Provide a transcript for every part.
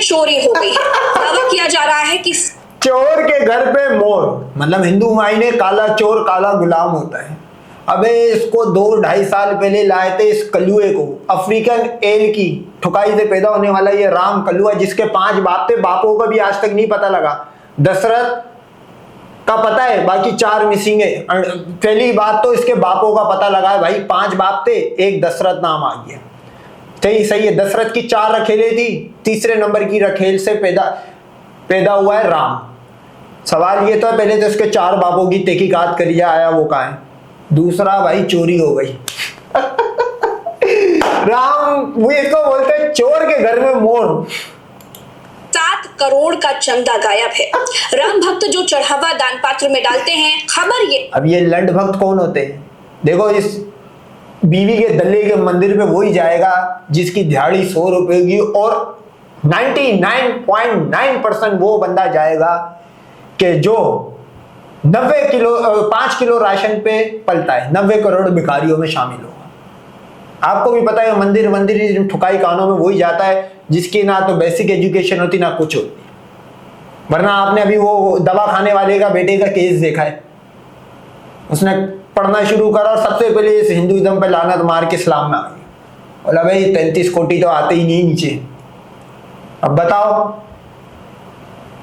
चोरी हो गई है। दावा किया जा रहा है कि चोर के घर पे मोर, मतलब हिंदू मायने काला चोर काला गुलाम होता है। अबे इसको 2-2.5 साल पहले लाए थे इस कलुए को, अफ्रीकन एल की ठुकाई से पैदा होने वाला ये राम कलुआ, जिसके 5 बाप थे, बापों का भी आज तक नहीं पता लगा। दशरथ का पता है, बाकी 4 मिसिंग है। पहली बात तो इसके बापों का पता लगा है भाई, 5 बाप थे, एक दशरथ नाम आ गया। सही है, दशरथ की 4 रखेलें थी, तीसरे नंबर की रखेल से पैदा हुआ है राम। सवाल ये था पहले तो इसके 4 बापों की तहकीकात करिए, आया वो कहाँ है। दूसरा भाई चोरी हो गई। राम वो इसको बोलते हैं चोर के घर में मोर। 7 करोड़ का चंदा गायब है। राम भक्त जो चढ़ावा दान पात्र में डालते हैं, खबर ये। अब ये लंड भक्त कौन होते हैं? देखो, इस बीवी के दल्ले के मंदिर में वही जाएगा जिसकी दिहाड़ी 100 रुपए की, और 99.9% वो बंदा जाएगा कि जो 5 किलो राशन पे पलता है, 90 करोड़ भिखारियों में शामिल होगा। आपको भी पता है मंदिर ठुकाई कानों में वही जाता है जिसकी ना तो बेसिक एजुकेशन होती ना कुछ होती। वरना आपने अभी वो दवा खाने वाले का बेटे का केस देखा है, उसने पढ़ना शुरू करा और सबसे पहले इस हिंदुइज्म पे लानत मार के इस्लाम में आ गई। बोला भाई 33 कोटि तो आते ही नहीं नीचे। अब बताओ,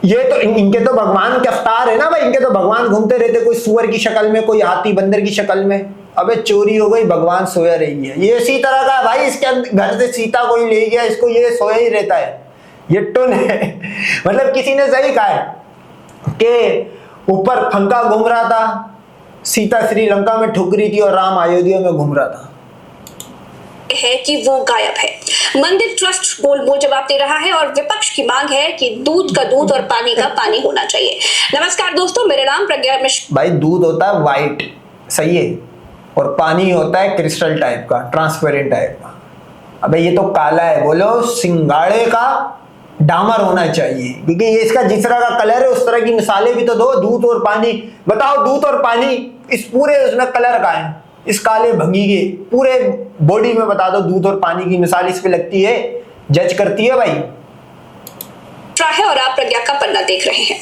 ये तो इनके तो भगवान के अवतार है ना भाई, इनके तो भगवान घूमते रहते, कोई सुअर की शक्ल में, कोई हाथी बंदर की शक्ल में। अबे चोरी हो गई, भगवान सोया रही है। ये इसी तरह का भाई, इसके घर से सीता कोई ले गया, इसको ये सोया ही रहता है, ये टुन है। मतलब किसी ने सही कहा है कि ऊपर पंखा घूम रहा था, सीता श्रीलंका में ठुक रही थी और राम अयोध्या में घूम रहा था। है कि वो गायब है। मंदिर ट्रस्ट बोल जवाब दे रहा है और विपक्ष की मांग है कि दूध का दूध और पानी का पानी होना चाहिए। नमस्कार दोस्तों, मेरा नाम प्रज्ञा मिश्र। भाई दूध होता है व्हाइट, सही है, और पानी होता है क्रिस्टल टाइप का, ट्रांसपेरेंट टाइप का। अबे ये तो काला है, बोलो सिंगाड़े का डामर होना चाहिए, क्योंकि ये इसका जिस तरह का कलर है उस तरह की मिसालें भी तो दो। दूध और पानी, बताओ दूध और पानी इस पूरे उसमें कलर का है, इस काले भंगी के पूरे बॉडी में बता दो दूध और पानी की मिसाल इस पे लगती है, जज करती है भाई। है और आप प्रज्ञा का पन्ना देख रहे हैं।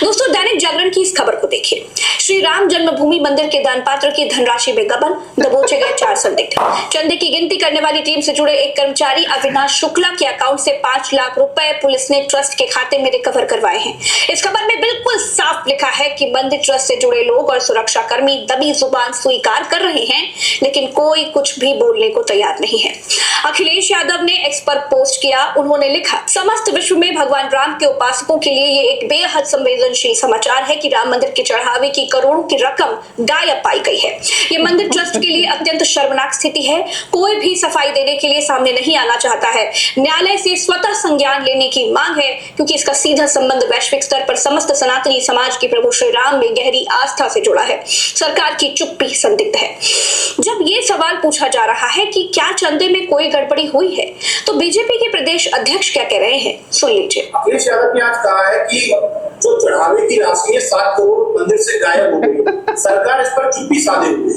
दोस्तों, दैनिक जागरण की इस खबर को देखिए। श्री राम जन्मभूमि मंदिर के दान पात्र की धनराशि में गबन, दबोचे गए 4 संदिग्ध। चंदे की गिनती करने वाली टीम से जुड़े एक कर्मचारी अविनाश शुक्ला के अकाउंट से 5 लाख रुपए पुलिस ने ट्रस्ट के खाते में रिकवर करवाए हैं। इस खबर में बिल्कुल साफ लिखा है कि मंदिर ट्रस्ट से जुड़े लोग और सुरक्षा कर्मी दबी जुबान स्वीकार कर रहे हैं, लेकिन कोई कुछ भी बोलने को तैयार नहीं है। अखिलेश यादव ने एक्स पर पोस्ट किया, उन्होंने लिखा, समस्त विश्व में भगवान राम के उपासकों के लिए ये एक बेहद संवेदनशील समाचार है कि राम मंदिर के चढ़ावे की करोड़ों की रकम गायब पाई गई है। ये मंदिर ट्रस्ट के लिए अत्यंत शर्मनाक स्थिति है। कोई भी सफाई देने के लिए सामने नहीं आना चाहता है। न्यायालय से स्वतः संज्ञान लेने की मांग है, क्योंकि इसका सीधा संबंध वैश्विक स्तर पर समस्त सनातनी समाज के प्रभु श्री राम में गहरी आस्था से जुड़ा है। सरकार की चुप्पी संदिग्ध है। जब ये सवाल पूछा जा रहा है कि क्या चंदे में कोई गड़बड़ी हुई है, तो बीजेपी के प्रदेश अध्यक्ष क्या कह रहे हैं, सुन लीजिए। अखिलेश यादव ने आज कहा है कि जो चढ़ावे की राशि है 7 करोड़ मंदिर से गायब हो गई, सरकार इस पर चुप्पी साधे हुई है।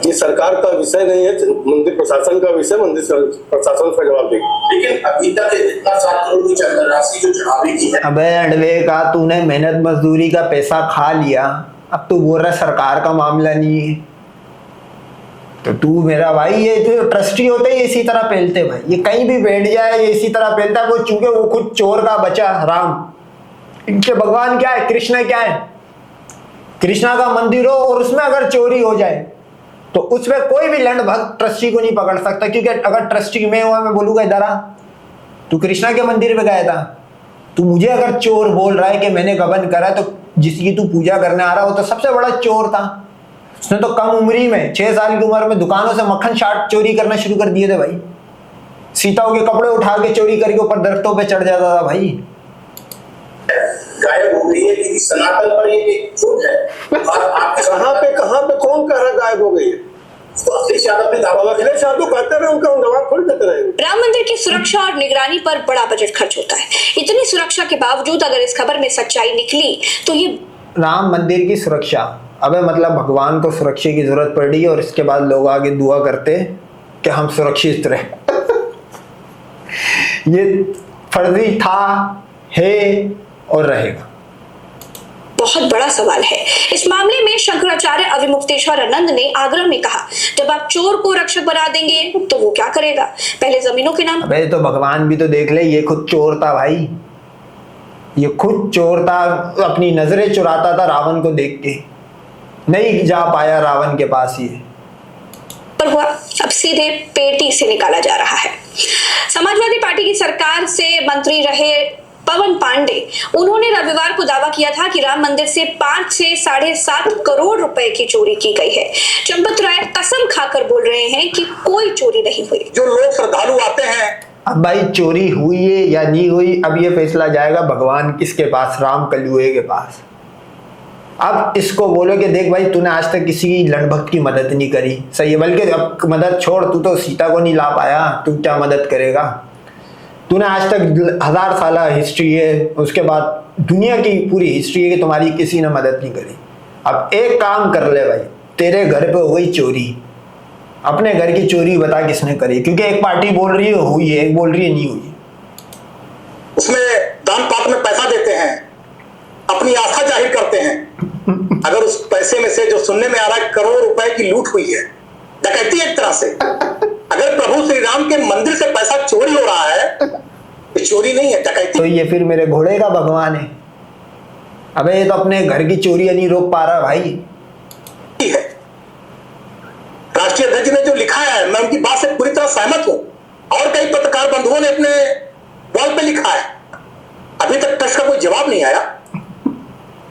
ये सरकार का विषय नहीं है, मंदिर प्रशासन का विषय, मंदिर प्रशासन उसका जवाब देगी। लेकिन अभी तक इतना 7 करोड़ की राशि जो चढ़ावे की है। अबे अडवे का तूने मेहनत मजदूरी का पैसा खा लिया, अब तू बोल रहा सरकार का मामला नहीं है। तो तू मेरा भाई, ये जो ट्रस्टी होते हैं इसी तरह पहलते भाई, ये कहीं भी बैठ जाए ये इसी तरह पहलता है। वो चूंकि वो खुद चोर का बच्चा राम, इनके भगवान क्या है, कृष्णा क्या है, कृष्णा का मंदिर हो और उसमें अगर चोरी हो जाए तो उसमें कोई भी लंड भक्त ट्रस्टी को नहीं पकड़ सकता। क्योंकि अगर ट्रस्टी में हुआ, मैं बोलूंगा इधर आ, तू कृष्णा के मंदिर में गया था, तू मुझे अगर चोर बोल रहा है कि मैंने गबन करा, तो जिसकी तू पूजा करने आ रहा हो तो सबसे बड़ा चोर था। उसने तो कम उम्री में 6 साल की उम्र में दुकानों से मक्खन चाट चोरी करना शुरू कर दिए थे भाई। सीताओं के कपड़े उठा के चोरी करके ऊपर दरख्तों पे चढ़ जाता था भाई। गायब हो गई है क्योंकि सनातन पर ये एक झूठ है। कहाँ पे कौन कह रहा गायब हो गई है? तो अखिलेश यादव ने दावा, अखिलेश यादव कहते रहे, उनका जवाब थोड़ी देते रहे। राम मंदिर की सुरक्षा और निगरानी पर बड़ा बजट खर्च होता है। इतनी सुरक्षा के बावजूद अगर इस खबर में सच्चाई निकली तो ये राम मंदिर की सुरक्षा, अबे मतलब भगवान को सुरक्षा की जरूरत पड़ रही है और इसके बाद लोग आगे दुआ करते कि हम सुरक्षित रहे। ये फर्जी था, है और रहेगा। बहुत बड़ा सवाल है। इस मामले में शंकराचार्य अविमुक्तेश्वरानंद ने आग्रह में कहा, जब आप चोर को रक्षक बना देंगे तो वो क्या करेगा? पहले जमीनों के नाम। अबे तो भगवान भी तो देख ले, ये खुद चोर था भाई, ये खुद चोर था, अपनी नजरें चुराता था रावण को देख के, नहीं जा पाया रावण के पास ये पर हुआ, अब सीधे पेटी से निकाला जा रहा है। समाजवादी पार्टी की सरकार से मंत्री रहे पवन पांडे, उन्होंने रविवार को दावा किया था कि राम मंदिर से 5 से 7.5 करोड़ रुपए की चोरी की गई है। चंपत राय कसम खाकर बोल रहे हैं कि कोई चोरी नहीं हुई। जो लोग श्रद्धालु आते हैं, अब भाई चोरी हुई है या नहीं हुई, अब ये फैसला जाएगा भगवान किसके पास, राम कलुए के पास। अब इसको बोलो कि देख भाई तूने आज तक किसी लड़भक्त की मदद नहीं करी, सही है, बल्कि अब मदद छोड़, तू तो सीता को नहीं ला पाया, तू क्या मदद करेगा? तूने आज तक 1000 साल हिस्ट्री है, उसके बाद दुनिया की पूरी हिस्ट्री है कि तुम्हारी किसी ने मदद नहीं करी। अब एक काम कर ले भाई, तेरे घर पे हो गई चोरी, अपने घर की चोरी बता किसने करी, क्योंकि एक पार्टी बोल रही है हुई है, एक बोल रही है नहीं हुई। उसमें दान पात्र में पैसा देते हैं, अपनी आस्था जाहिर करते हैं। अगर उस पैसे में से जो सुनने में आ रहा है करोड़ रुपए की लूट हुई है, डकैती एक तरह से, अगर प्रभु श्री राम के मंदिर से पैसा चोरी हो रहा है, तो चोरी नहीं है, डकैती। तो ये फिर मेरे घोड़े का भगवान है? अबे ये तो अपने घर की चोरी नहीं रोक पा रहा भाई। है राष्ट्रीय अध्यक्ष ने जो लिखा है, मैं उनकी बात से पूरी तरह सहमत हूं, और कई पत्रकार बंधुओं ने अपने वॉल पे लिखा है। अभी तक ट्रस्ट का कोई जवाब नहीं आया।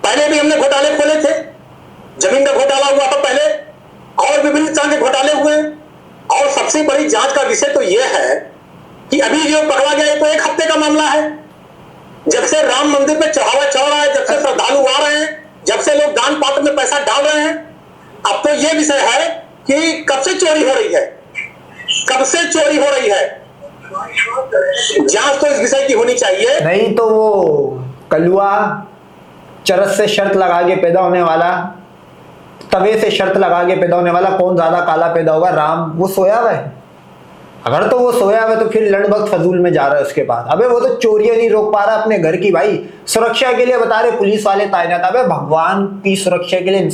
पहले भी हमने घोटाले खोले थे, जमीन का घोटाला हुआ था पहले, और विभिन्न तरह के घोटाले हुए, और सबसे बड़ी जांच का विषय तो यह है कि अभी जो पकड़ा गया है तो 1 हफ्ते का मामला है। जब से राम मंदिर पे चढ़ावा चढ़ रहा है, जब से श्रद्धालु आ रहे हैं, जब से लोग दान पात्र में पैसा डाल रहे हैं, अब तो यह विषय है कि कब से चोरी हो रही है, कब से चोरी हो रही है। जांच तो इस विषय की होनी चाहिए। नहीं तो वो कलुआ चरस से शर्त लगा के पैदा होने वाला, तवे से शर्त लगा के पैदा होने वाला, कौन ज्यादा काला पैदा होगा, राम वो सोया हुआ है? अगर तो वो सोया हुआ है तो फिर लड़भक्त फजूल में जा रहा है उसके बाद। अबे वो तो चोरियां नहीं रोक पा रहा अपने घर की, भाई सुरक्षा के लिए बता रहे पुलिस वाले तैनात। अबे भगवान की सुरक्षा के लिए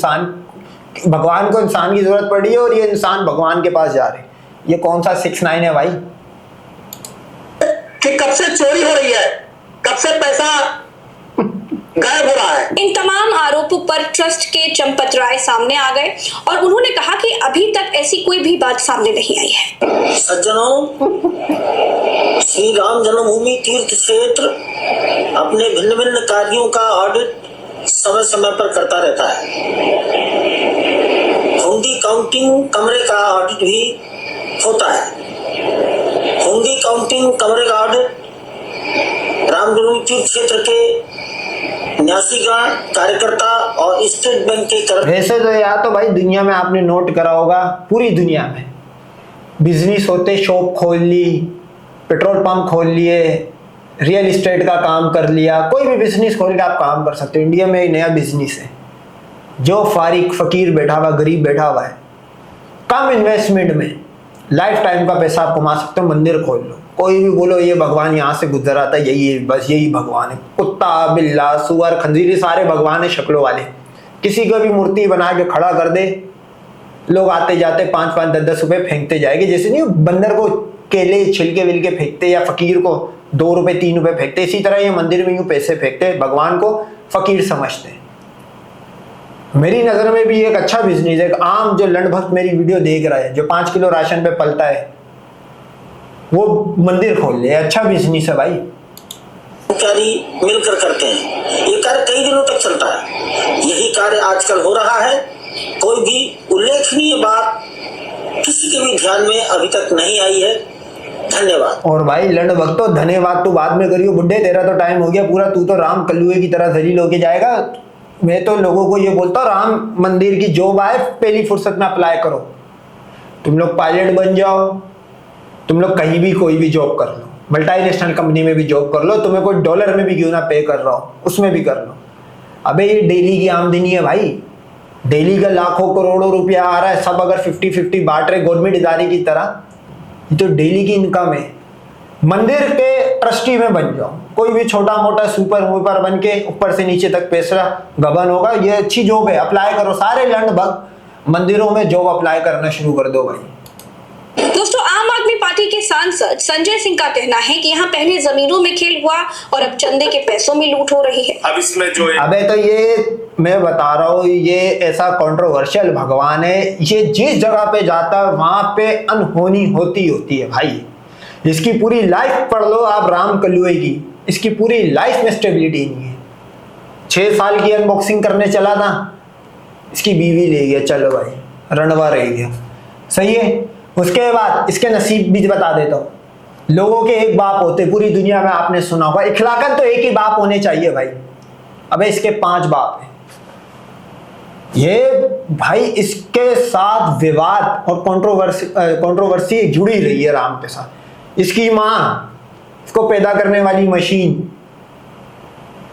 भगवान को इंसान की जरूरत पड़ी है, और ये इंसान भगवान के पास जा रहे, ये कौन सा 6ix9ine है भाई? कि कब से चोरी हो रही है, कब से पैसा गायब हो रहा है। इन तमाम आरोपों पर ट्रस्ट के चंपत राय सामने आ गए और उन्होंने कहा कि अभी तक ऐसी कोई भी बात सामने नहीं आई है। सज्जनों, श्री राम जन्मभूमि तीर्थ क्षेत्र अपने भिन्न भिन्न कार्यों का ऑडिट समय समय पर करता रहता है। हुंडी काउंटिंग कमरे का ऑडिट भी होता है। हुंडी काउंटिंग कमरे का ऑडिट राम जन्मभूमि तीर्थ क्षेत्र के न्यासीगण, कार्यकर्ता और स्टेट बैंक के वैसे तो यार तो भाई दुनिया में आपने नोट करा होगा, पूरी दुनिया में बिजनेस होते, शॉप खोल ली, पेट्रोल पंप खोल लिए, रियल एस्टेट का काम कर लिया, कोई भी बिजनेस खोल के आप काम कर सकते हो। इंडिया में एक नया बिजनेस है, जो फारिक फकीर बैठा हुआ, गरीब बैठा हुआ है, कम इन्वेस्टमेंट में लाइफ टाइम का पैसा आप कमा सकते हो। मंदिर खोल लो, कोई भी बोलो ये भगवान यहाँ से गुजर आता है, यही है, बस यही भगवान है। कुत्ता, बिल्ला, सुअर, खंजीर, सारे भगवान है शक्लों वाले। किसी को भी मूर्ति बना के खड़ा कर दे, लोग आते जाते 5-5, 10-10 रुपए फेंकते जाएंगे। जैसे नहीं बंदर को केले छिलके विलके फेंकते, या फकीर को 2 रुपए 3 रुपए फेंकते, इसी तरह ये मंदिर में यूं पैसे फेंकते, भगवान को फकीर समझते हैं। मेरी नजर में भी एक अच्छा बिजनेस है। आम जो लंड भक्त मेरी वीडियो देख रहा है, जो 5 किलो राशन पे पलता है, वो मंदिर खोल ले, अच्छा बिजनेस है भाई। कर्मचारी मिलकर करते हैं। ये कार्य कई दिनों तक चलता है। यही कार्य आजकल हो रहा है। कोई भी उल्लेखनीय बात किसी के भी ध्यान में अभी तक नहीं आई है। धन्यवाद। और भाई लंड भक्त तो धन्यवाद तू बाद में करियो, बुड्ढे तेरा तो टाइम हो गया पूरा, तू तो राम कलुए की तरह जलील होके जाएगा। मैं तो लोगों को ये बोलता हूँ, राम मंदिर की जॉब आए पहली फुर्सत में अप्लाई करो। तुम लोग पायलट बन जाओ, तुम लोग कहीं भी कोई भी जॉब कर लो, मल्टीनेशनल कंपनी में भी जॉब कर लो, तुम्हें कोई डॉलर में भी क्यों ना पे कर रहा हो, उसमें भी कर लो। अबे ये डेली की आमदनी है भाई, डेली का लाखों करोड़ों रुपया आ रहा है, सब अगर 50-50 बांट रहे गवर्नमेंट इदारे की तरह, ये तो डेली की इनकम है। मंदिर के ट्रस्टी में बन जाओ, कोई भी छोटा मोटा सुपर मुपर बन के ऊपर से नीचे तक पैसा गबन होगा। ये अच्छी जॉब है, अप्लाई करो। सारे लगभग मंदिरों में जॉब अप्लाई करना शुरू कर दो भाई। दोस्तों, आम आदमी पार्टी के सांसद संजय सिंह का कहना है कि यहाँ पहले जमीनों में खेल हुआ और अब चंदे के पैसों में लूट हो रही है। अब इसमें जो अबे तो ये मैं बता रहा हूँ, ये ऐसा कंट्रोवर्शियल भगवान है, ये जिस जगह पे जाता है वहां पे अनहोनी होती है भाई। इसकी पूरी लाइफ पढ़ लो आप राम कलुए की, इसकी पूरी लाइफ में स्टेबिलिटी नहीं है। 6 साल की अनबॉक्सिंग करने चला था, इसकी बीवी ले गया, चलो भाई रणवा रह गया, सही है। उसके बाद इसके नसीब भी बता देता हूँ। लोगों के एक बाप होते पूरी दुनिया में, आपने सुना होगा, इखलाकन तो एक ही बाप होने चाहिए भाई। अबे इसके 5 बाप हैं। ये भाई इसके साथ विवाद और कंट्रोवर्सी जुड़ी रही है राम के साथ। इसकी माँ, इसको पैदा करने वाली मशीन,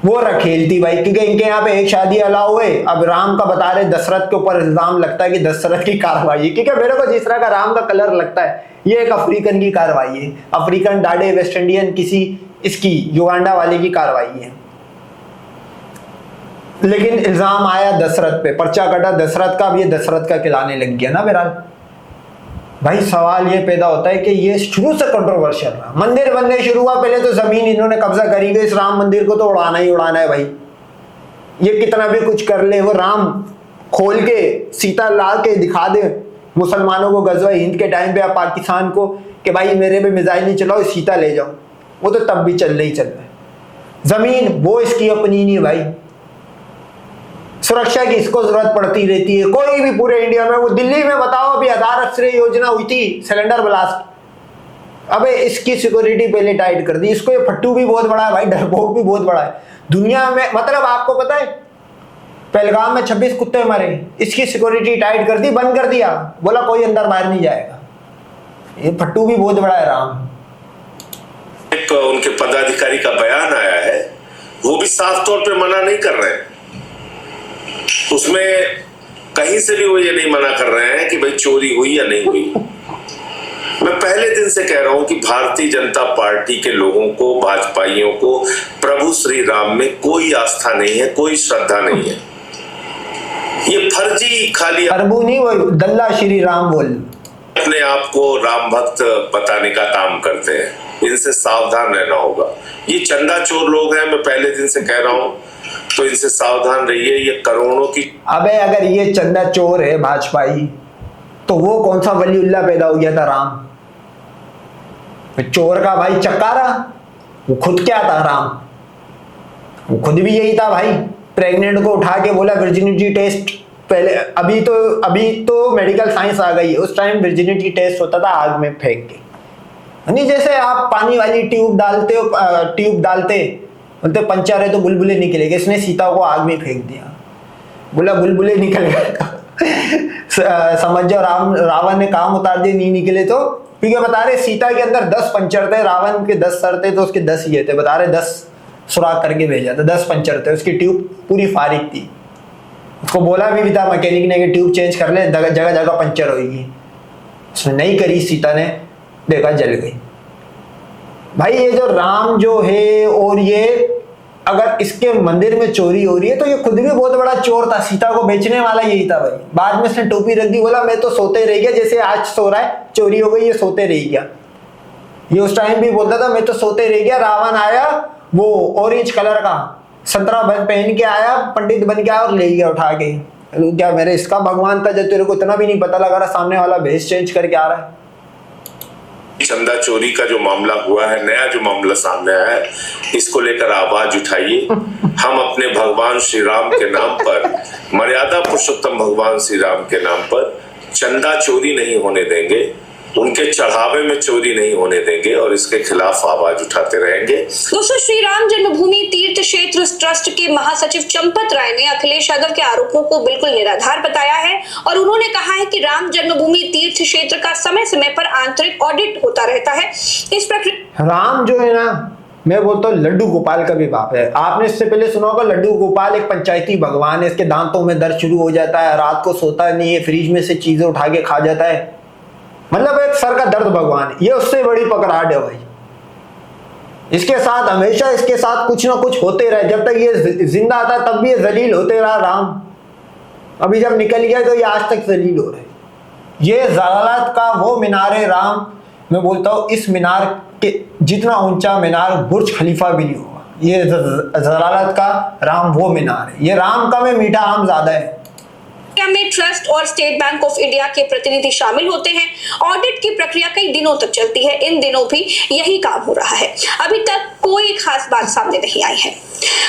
वो रखेलती भाई, क्योंकि इनके यहाँ पे एक शादी अलाउ है। अब राम का बता रहे दशरथ के ऊपर इल्जाम लगता है कि दशरथ की कार्रवाई है, क्योंकि मेरे को जिस तरह का राम का कलर लगता है ये एक अफ्रीकन की कार्रवाई है, अफ्रीकन डाडे वेस्ट इंडियन किसी इसकी युगांडा वाले की कार्रवाई है। लेकिन इल्जाम आया दशरथ पे, पर्चा कटा दशरथ का, अब ये दशरथ का खिलाने लग गया ना बहरहाल। भाई सवाल ये पैदा होता है कि ये शुरू से कंट्रोवर्शियल रहा। मंदिर बनने शुरू हुआ, पहले तो जमीन इन्होंने कब्जा करी गई, इस राम मंदिर को तो उड़ाना ही उड़ाना है भाई। ये कितना भी कुछ कर ले, वो राम खोल के सीता ला के दिखा दे मुसलमानों को गजवा हिंद के टाइम पे या पाकिस्तान को कि भाई मेरे पे मिसाइल नहीं चलाओ, सीता ले जाओ, वो तो तब भी चल रहा है। जमीन वो इसकी अपनी नहीं है भाई। सुरक्षा की इसको जरूरत पड़ती रहती है, कोई भी पूरे इंडिया में। वो दिल्ली में बताओ, अभी आधार अक्षरे योजना हुई थी, सिलेंडर ब्लास्ट, अबे इसकी सिक्योरिटी पहले टाइट कर दी। इसको ये फट्टू भी बहुत बड़ा है भाई, डरपोक भी बहुत बड़ा है दुनिया में। मतलब आपको पता है पहलगाम में 26 कुत्ते मरे, इसकी सिक्योरिटी टाइट कर दी, बंद कर दिया, बोला कोई अंदर बाहर नहीं जाएगा। ये फट्टू भी बहुत बड़ा है राम। एक उनके पदाधिकारी का बयान आया है, वो भी साफ तौर पे मना नहीं कर रहे हैं। उसमें कहीं से भी वो ये नहीं मना कर रहे हैं कि भाई चोरी हुई या नहीं हुई। मैं पहले दिन से कह रहा हूं कि भारतीय जनता पार्टी के लोगों को, भाजपाइयों को प्रभु श्री राम में कोई आस्था नहीं है, कोई श्रद्धा नहीं है। ये फर्जी खाली प्रभु नहीं, वो दल्ला श्री राम बोल अपने आप को राम भक्त बताने का काम करते हैं। इनसे सावधान रहना होगा। ये चंदा चोर लोग हैं, मैं पहले दिन से कह रहा हूं, तो इनसे सावधान रहिए। ये करोड़ों की, अबे अगर ये चंदा चोर है भाजपाई, तो वो कौन सा वलीउल्लाह पैदा हो गया था राम? चोर का भाई चक्कारा, वो खुद क्या था राम? वो खुद भी यही था भाई। प्रेग्नेंट को उठा के बोला वर्जिनिटी टेस्ट, पहले अभी तो मेडिकल साइंस आ गई है, उस टाइम वर्जिनिटी टेस्ट होता था आग में फेंक के। नहीं जैसे आप पानी वाली ट्यूब डालते बोलते पंचर है तो बुलबुले निकलेंगे, इसने सीता को आग में फेंक दिया, बोला बुलबुले निकल गए। समझ जाओ रावण ने काम उतार दिया, नहीं निकले तो, क्योंकि बता रहे सीता के अंदर 10 पंचर थे, रावण के 10 सर थे तो उसके 10 ये थे, बता रहे 10 सुराख करके भेजा था, 10 पंचर थे, उसकी ट्यूब पूरी फारिग थी। उसको बोला भी था मैकेनिक ने कि ट्यूब चेंज कर ले, जगह जगह पंचर होगी, उसने नहीं करी, सीता ने देखा जल गई। भाई ये जो राम जो है, और ये अगर इसके मंदिर में चोरी हो रही है तो ये खुद भी बहुत बड़ा चोर था, सीता को बेचने वाला यही था भाई। बाद में इसने टोपी रख दी, बोला मैं तो सोते रह गया, जैसे आज सो रहा है, चोरी हो गई, ये सोते रह गया। ये उस टाइम भी बोलता था मैं तो सोते रह गया, रावण आया वो ऑरेंज कलर का संतरा पहन के आया, पंडित बन के आया और ले गया उठा के। क्या मेरे इसका भगवान था जो तेरे को इतना भी नहीं पता लगा रहा, सामने वाला भेष चेंज करके आ रहा है। चंदा चोरी का जो मामला हुआ है, नया जो मामला सामने आया है, इसको लेकर आवाज उठाइए। हम अपने भगवान श्री राम के नाम पर, मर्यादा पुरुषोत्तम भगवान श्री राम के नाम पर चंदा चोरी नहीं होने देंगे, उनके चढ़ावे में चोरी नहीं होने देंगे और इसके खिलाफ आवाज उठाते रहेंगे। दोस्तों, श्री राम जन्मभूमि तीर्थ क्षेत्र ट्रस्ट के महासचिव चंपत राय ने अखिलेश यादव के आरोपों को बिल्कुल निराधार बताया है और उन्होंने कहा है कि राम जन्मभूमि तीर्थ क्षेत्र का समय समय पर आंतरिक ऑडिट होता रहता है। इस प्रक्रिया राम जो है ना, मैं बोलता हूँ लड्डू गोपाल का भी बाप है। आपने इससे पहले सुना होगा, लड्डू गोपाल एक पंचायती भगवान है, इसके दांतों में दर्द शुरू हो जाता है, रात को सोता नहीं है, फ्रिज में से चीजें उठा के खा जाता है, मतलब एक सर का दर्द भगवान है। ये उससे बड़ी पकड़ाहट है भाई। इसके साथ हमेशा इसके साथ कुछ ना कुछ होते रहे। जब तक ये जिंदा था तब भी ये जलील होते रहा राम, अभी जब निकल गया तो ये आज तक जलील हो रहे। ये जलालत का वो मीनार है राम, मैं बोलता हूँ इस मीनार के जितना ऊंचा मीनार बुर्ज खलीफा भी नहीं होगा। ये जलालत का राम वो मीनार है। ये राम का में मीठा आम ज्यादा है। में ट्रस्ट और स्टेट बैंक ऑफ इंडिया के प्रतिनिधि शामिल होते हैं। ऑडिट की प्रक्रिया कई दिनों तक चलती है। इन दिनों भी यही काम हो रहा है। अभी तक कोई खास बात सामने नहीं आई है।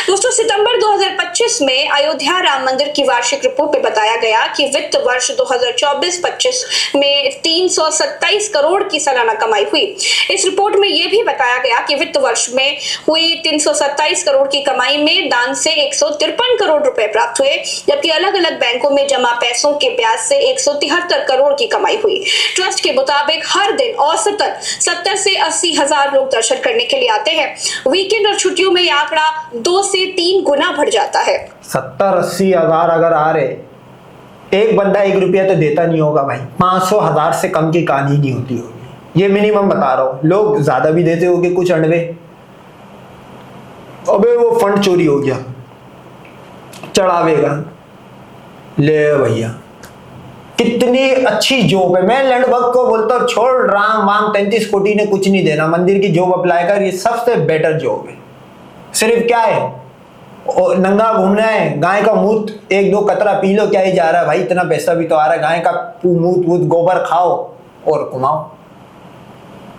दोस्तों, सितंबर 2025 में अयोध्या राम मंदिर की वार्षिक रिपोर्ट में बताया गया कि वित्त वर्ष 2024-25 में 327 करोड़ की सालाना कमाई हुई। इस रिपोर्ट में यह भी बताया गया कि वित्त वर्ष में हुई 327 करोड़ की कमाई में दान से 153 करोड़ रुपए प्राप्त हुए, जबकि अलग अलग बैंकों में जमा पैसों के ब्याज से 173 करोड़ की कमाई हुई। ट्रस्ट के मुताबिक हर दिन औसतन 70 से 80 हजार लोग दर्शन करने के लिए आते हैं। वीकेंड और छुट्टियों में यह आंकड़ा 2 से 3 गुना बढ़ जाता है। 70-80 हजार अगर आ रहे, एक बंदा 1 रुपया तो देता नहीं होगा भाई। 500 हजार से कम की कहानी नहीं होती होगी, ये मिनिमम बता रहा हूं। लोग ज्यादा भी देते होंगे कुछ अंडवे। अबे वो फंड चोरी हो गया, चढ़ावेगा ले भैया। कितनी अच्छी जॉब है। मैं लैंडबर्ग को बोलता हूँ छोड़ राम वाम 33 कोटी ने कुछ नहीं देना, मंदिर की जॉब अप्लाई कर, ये सबसे बेटर जॉब है। सिर्फ क्या है, और नंगा घूमना है, गाय का मूत 1-2 कतरा पी लो, क्या ही जा रहा है भाई, इतना पैसा भी तो आ रहा है। गाय का मूत गोबर खाओ और घुमाओ।